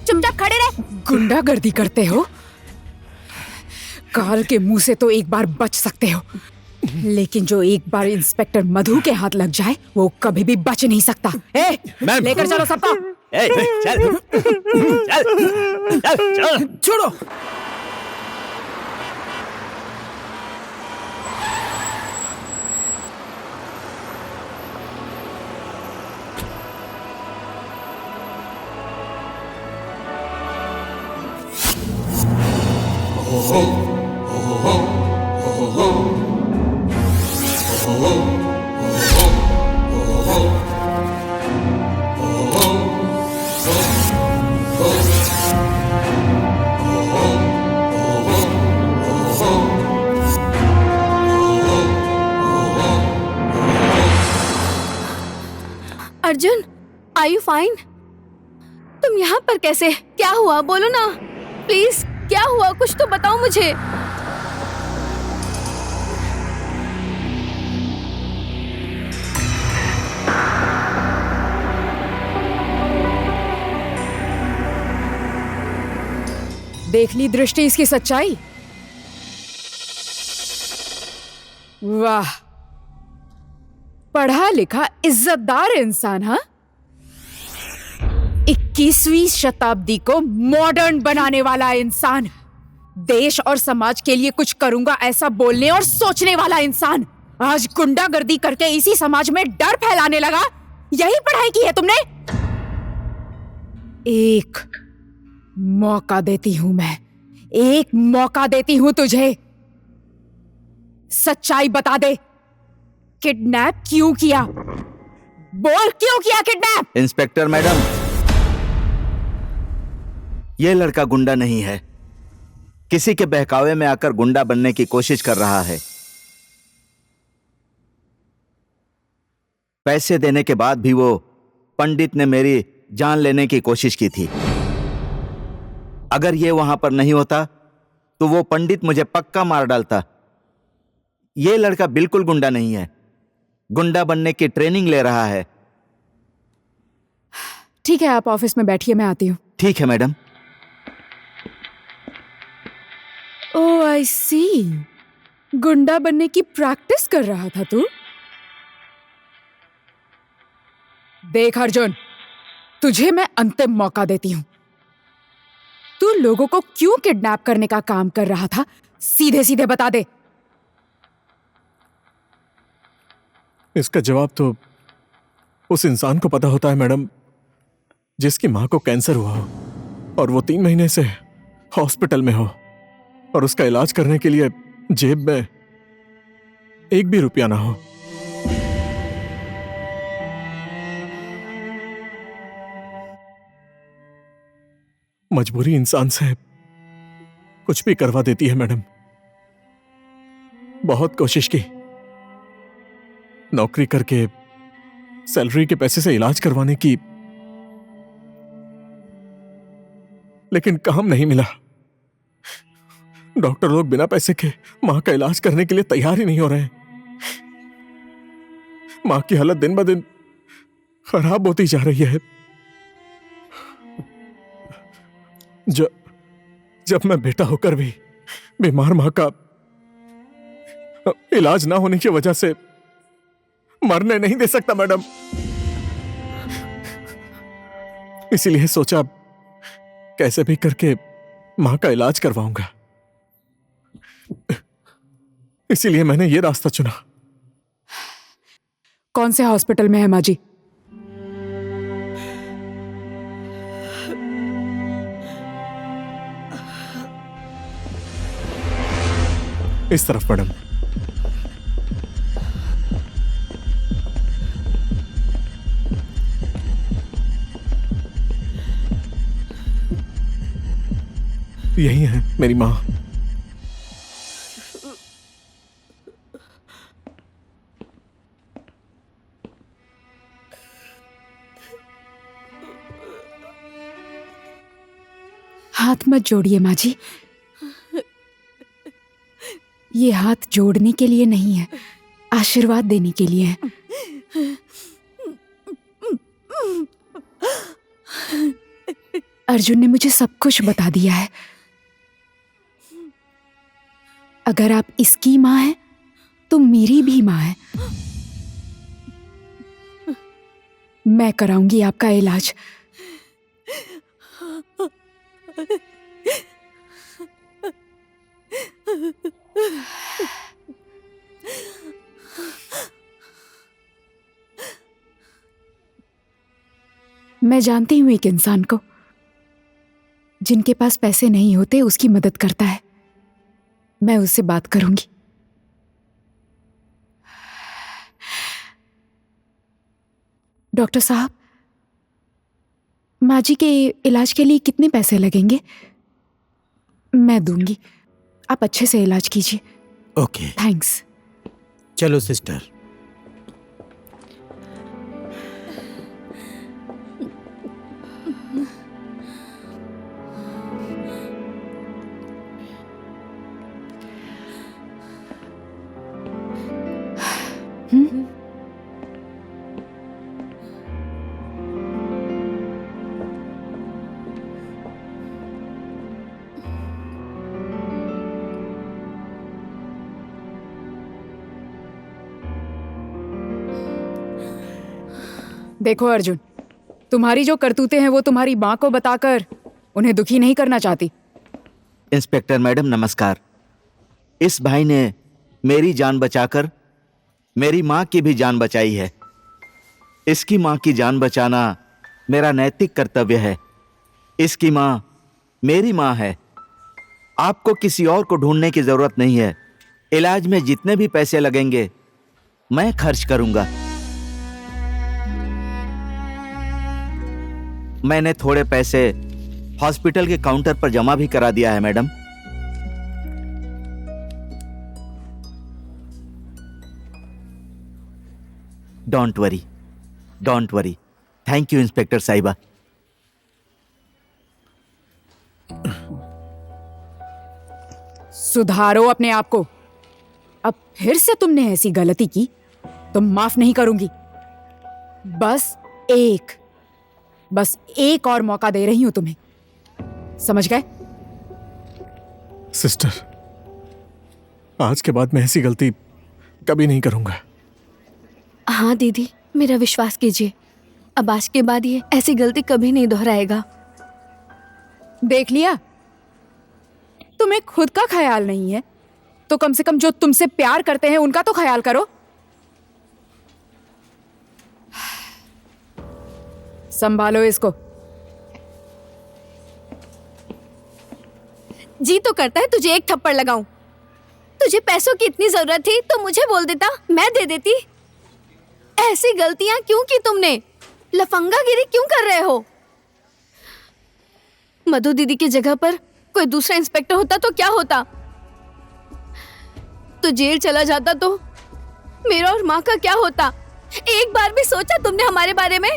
चुपचाप खड़े रहे। गुंडागर्दी करते हो? काल के मुंह से तो एक बार बच सकते हो, लेकिन जो एक बार इंस्पेक्टर मधु के हाथ लग जाए वो कभी भी बच नहीं सकता। लेकर चलो सबको। चल चल चल छोड़ो। Arjun, are you fine? तुम यहाँ पर कैसे? क्या हुआ? बोलो ना प्लीज, क्या हुआ? कुछ तो बताओ मुझे। देख ली दृष्टि इसकी सच्चाई? वाह, पढ़ा लिखा इज्जतदार इंसान। हाँ, 21वीं शताब्दी को मॉडर्न बनाने वाला इंसान, देश और समाज के लिए कुछ करूंगा ऐसा बोलने और सोचने वाला इंसान, आज गुंडागर्दी करके इसी समाज में डर फैलाने लगा। यही पढ़ाई की है तुमने? एक मौका देती हूं मैं, एक मौका देती हूं तुझे। सच्चाई बता दे, किडनैप क्यों किया? बोल, क्यों किया किडनैप? इंस्पेक्टर मैडम, ये लड़का गुंडा नहीं है। किसी के बहकावे में आकर गुंडा बनने की कोशिश कर रहा है। पैसे देने के बाद भी वो पंडित ने मेरी जान लेने की कोशिश की थी। अगर ये वहां पर नहीं होता तो वो पंडित मुझे पक्का मार डालता। ये लड़का बिल्कुल गुंडा नहीं है, गुंडा बनने की ट्रेनिंग ले रहा है। ठीक है, आप ऑफिस में बैठिए, मैं आती हूँ। ठीक है मैडम। ओह आई सी, गुंडा बनने की प्रैक्टिस कर रहा था तू? देख अर्जुन, तुझे मैं अंतिम मौका देती हूं। तू लोगों को क्यों किडनैप करने का काम कर रहा था, सीधे सीधे बता दे। इसका जवाब तो उस इंसान को पता होता है मैडम, जिसकी मां को कैंसर हुआ हो और वो 3 महीने से हॉस्पिटल में हो और उसका इलाज करने के लिए जेब में एक भी रुपया ना हो। मजबूरी इंसान से कुछ भी करवा देती है मैडम। बहुत कोशिश की, नौकरी करके सैलरी के पैसे से इलाज करवाने की, लेकिन काम नहीं मिला। डॉक्टर लोग बिना पैसे के मां का इलाज करने के लिए तैयार ही नहीं हो रहे हैं। मां की हालत दिन ब दिन खराब होती जा रही है। जब मैं बेटा होकर भी बीमार मां का इलाज ना होने की वजह से मरने नहीं दे सकता मैडम। इसीलिए सोचा कैसे भी करके मां का इलाज करवाऊंगा। इसीलिए मैंने ये रास्ता चुना। कौन से हॉस्पिटल में है माँ जी? इस तरफ मैडम। यही है मेरी मां। हाथ मत जोड़िए माँ जी, ये हाथ जोड़ने के लिए नहीं है, आशीर्वाद देने के लिए है। अर्जुन ने मुझे सब कुछ बता दिया है। अगर आप इसकी माँ हैं, तो मेरी भी माँ है। मैं कराऊंगी आपका इलाज। मैं जानती हूं एक इंसान को जिनके पास पैसे नहीं होते, उसकी मदद करता है। मैं उससे बात करूंगी। डॉक्टर साहब, माँ जी के इलाज के लिए कितने पैसे लगेंगे? मैं दूंगी। आप अच्छे से इलाज कीजिए। Okay, thanks. चलो सिस्टर। देखो अर्जुन, तुम्हारी जो करतूतें हैं वो तुम्हारी माँ को बताकर उन्हें दुखी नहीं करना चाहती। इंस्पेक्टर मैडम नमस्कार। इस भाई ने मेरी जान बचाकर मेरी माँ की भी जान बचाई है। इसकी माँ की जान बचाना मेरा नैतिक कर्तव्य है। इसकी माँ मेरी माँ है। आपको किसी और को ढूंढने की जरूरत नहीं है। इलाज में जितने भी पैसे लगेंगे मैं खर्च करूंगा। मैंने थोड़े पैसे हॉस्पिटल के काउंटर पर जमा भी करा दिया है madam. Don't worry, don't worry. Thank you inspector साहिबा। सुधारो अपने आप को। अब फिर से तुमने ऐसी गलती की तो माफ नहीं करूंगी। बस एक और मौका दे रही हूं तुम्हें, समझ गए? सिस्टर, आज के बाद मैं ऐसी गलती कभी नहीं करूंगा। हाँ दीदी, मेरा विश्वास कीजिए, अब आज के बाद ये ऐसी गलती कभी नहीं दोहराएगा। देख लिया, तुम्हें खुद का ख्याल नहीं है तो कम से कम जो तुमसे प्यार करते हैं उनका तो ख्याल करो। संभालो इसको। जी तो करता है तुझे एक थप्पड़ लगाऊं। तुझे पैसों की इतनी जरूरत थी तो मुझे बोल देता, मैं दे देती। ऐसी गलतियां क्यों की तुमने? लफंगागिरी क्यों कर रहे हो? मधु दीदी की जगह पर कोई दूसरा इंस्पेक्टर होता तो क्या होता? तो जेल चला जाता तो मेरा और माँ का क्या होता? एक बार भी सोचा तुमने हमारे बारे में?